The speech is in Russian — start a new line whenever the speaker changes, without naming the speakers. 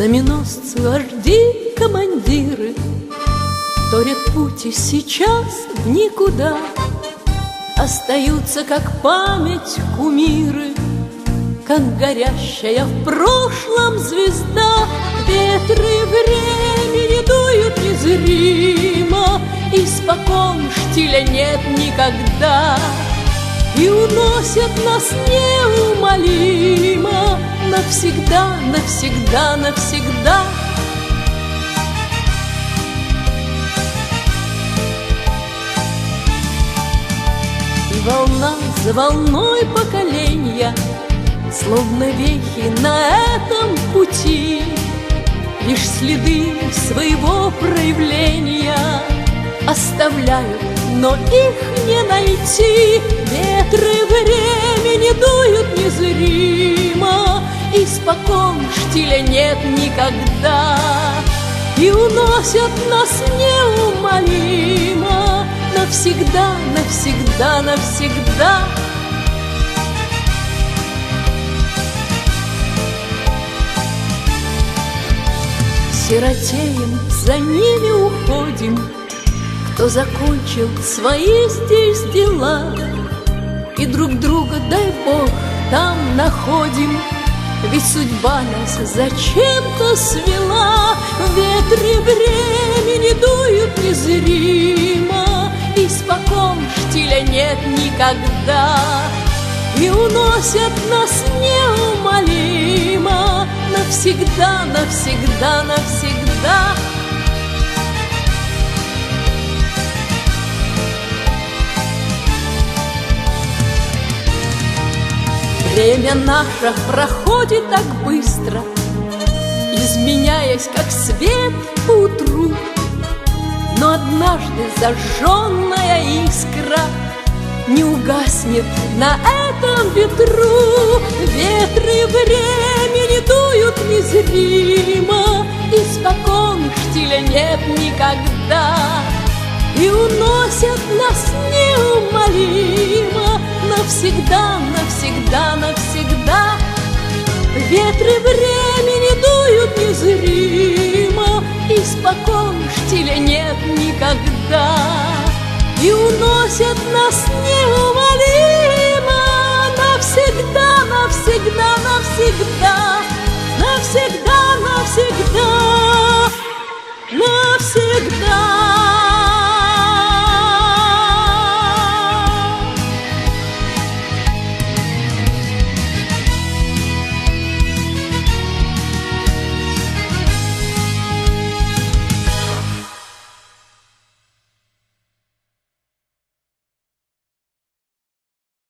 Знаменосцы, вожди, командиры торят путь и сейчас в никуда. Остаются, как память, кумиры, как горящая в прошлом звезда. Ветры времени дуют незримо, испокон штиля нет никогда. И уносят нас неумолимо навсегда, навсегда, навсегда. И волна за волной поколенья, словно вехи на этом пути, лишь следы своего проявления оставляют, но их не найти. Ветры времени дуют незримо, испокон штиля нет никогда. И уносят нас неумолимо навсегда, навсегда, навсегда. Сиротеем за ними уходим, кто закончил свои здесь дела. И друг друга, дай Бог, там находим, ведь судьба нас зачем-то свела. Ветры времени дуют незримо, испокон штиля нет никогда. И уносят нас неумолимо навсегда, навсегда, навсегда. Время наше проходит так быстро, изменяясь, как свет по утру. Но однажды зажженная искра не угаснет на этом ветру. Ветры времени дуют незримо, испокон штиля нет никогда. И уносят нас неумолимо навсегда, навсегда, навсегда. Ветры времени дуют незримо, испокон штиля нет никогда. И уносят нас неумолимо